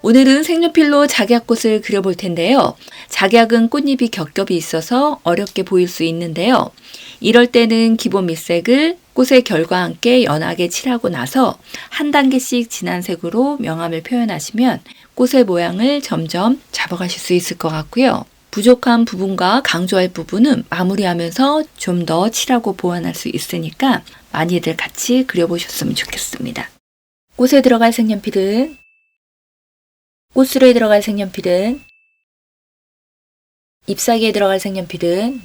오늘은 색연필로 작약꽃을 그려볼 텐데요. 작약은 꽃잎이 겹겹이 있어서 어렵게 보일 수 있는데요. 이럴 때는 기본 밑색을 꽃의 결과 함께 연하게 칠하고 나서 한 단계씩 진한 색으로 명암을 표현하시면 꽃의 모양을 점점 잡아가실 수 있을 것 같고요. 부족한 부분과 강조할 부분은 마무리하면서 좀 더 칠하고 보완할 수 있으니까 많이들 같이 그려보셨으면 좋겠습니다. 꽃에 들어갈 색연필은 꽃술에 들어갈 색연필은 잎사귀에 들어갈 색연필은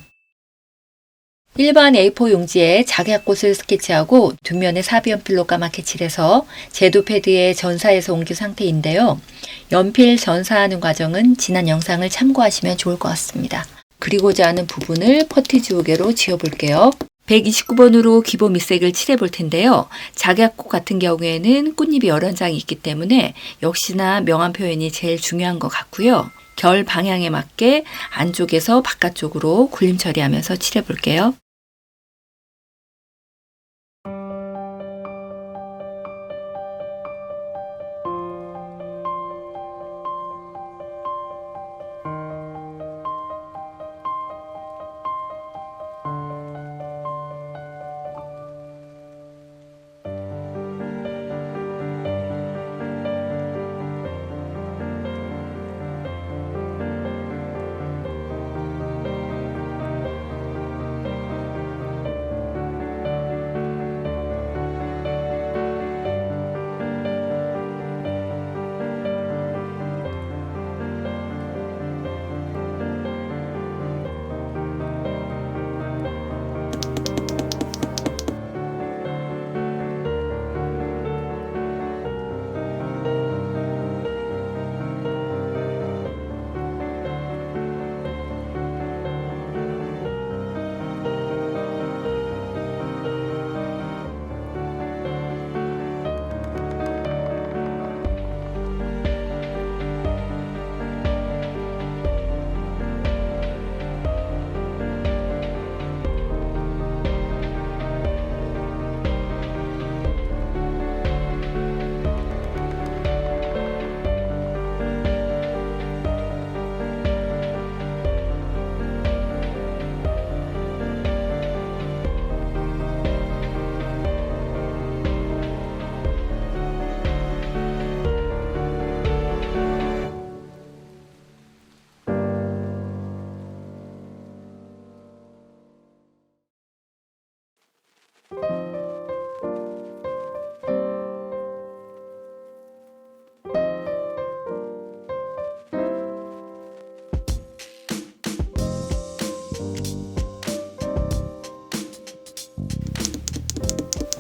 일반 A4 용지에 작약꽃을 스케치하고 뒷면에 사비연필로 까맣게 칠해서 제도 패드에 전사해서 옮긴 상태인데요. 연필 전사하는 과정은 지난 영상을 참고하시면 좋을 것 같습니다. 그리고자 하는 부분을 퍼티 지우개로 지워볼게요. 129번으로 기본 밑색을 칠해볼 텐데요. 작약꽃 같은 경우에는 꽃잎이 여러 장이 있기 때문에 역시나 명암 표현이 제일 중요한 것 같고요. 결 방향에 맞게 안쪽에서 바깥쪽으로 굴림 처리하면서 칠해볼게요.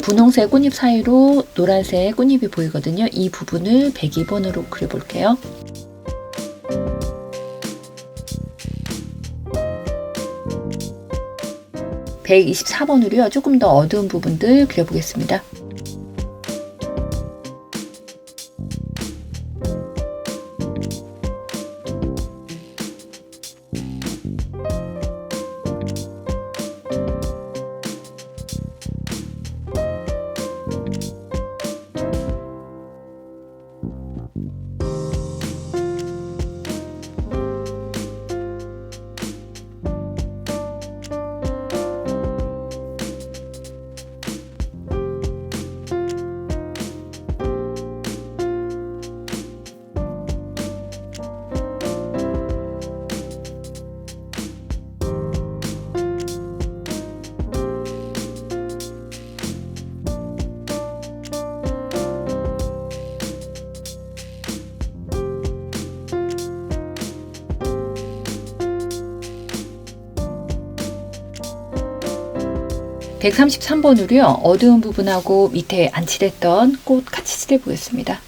분홍색 꽃잎 사이로 노란색 꽃잎이 보이거든요. 이 부분을 102번으로 그려볼게요. (124번으로요) 조금 더 어두운 부분들 그려보겠습니다. (133번으로요) 어두운 부분하고 밑에 안 칠했던 꽃 같이 칠해 보겠습니다.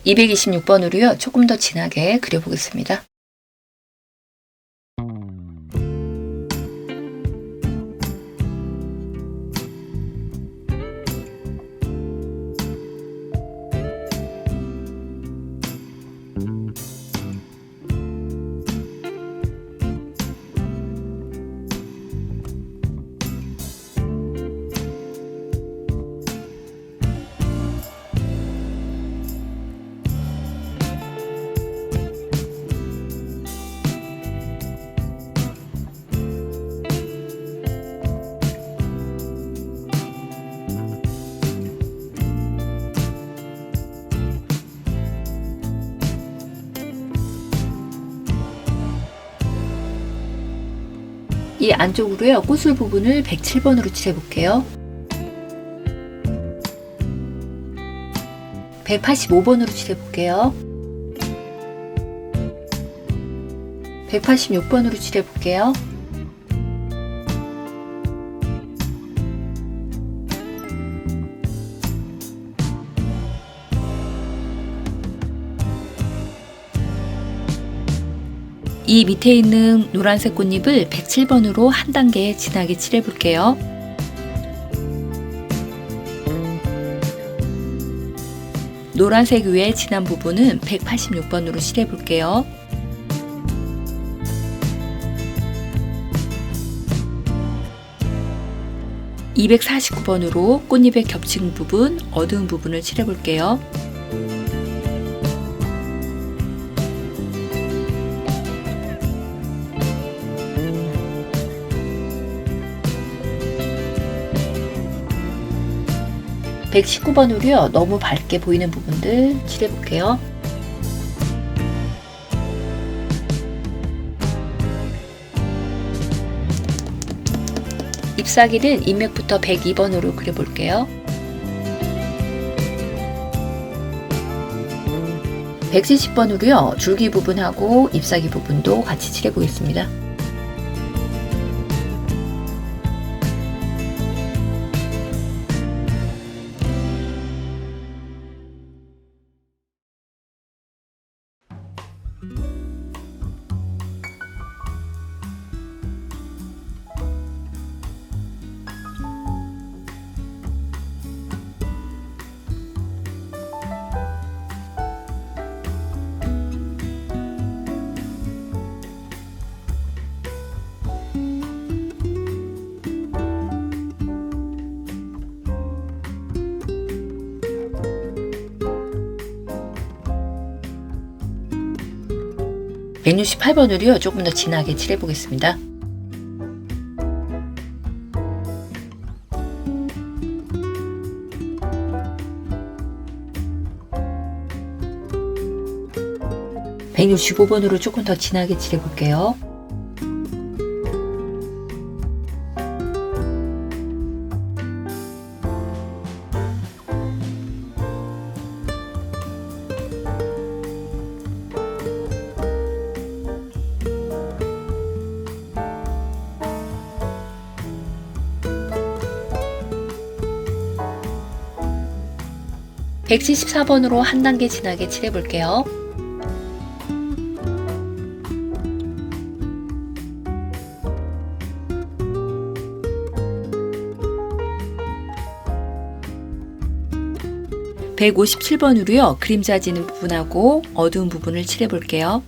226번으로요. 조금 더 진하게 그려보겠습니다. 이 안쪽으로요. 꽃술 부분을 107번으로 칠해볼게요. 185번으로 칠해볼게요. 186번으로 칠해볼게요. 이 밑에 있는 노란색 꽃잎을 107번으로 한 단계 진하게 칠해볼게요. 노란색 위에 진한 부분은 186번으로 칠해볼게요. (249번으로) 꽃잎의 겹친 부분, 어두운 부분을 칠해볼게요. (119번으로요) 너무 밝게 보이는 부분들 칠해볼게요. 잎사귀는 잎맥부터 102번으로 그려볼게요. 170번으로요 줄기 부분하고 잎사귀 부분도 같이 칠해보겠습니다. (168번으로요) 조금 더 진하게 칠해보겠습니다. (165번으로) 조금 더 진하게 칠해볼게요. (174번으로) 한 단계 진하게 칠해볼게요. (157번으로요) 그림자 지는 부분하고 어두운 부분을 칠해볼게요.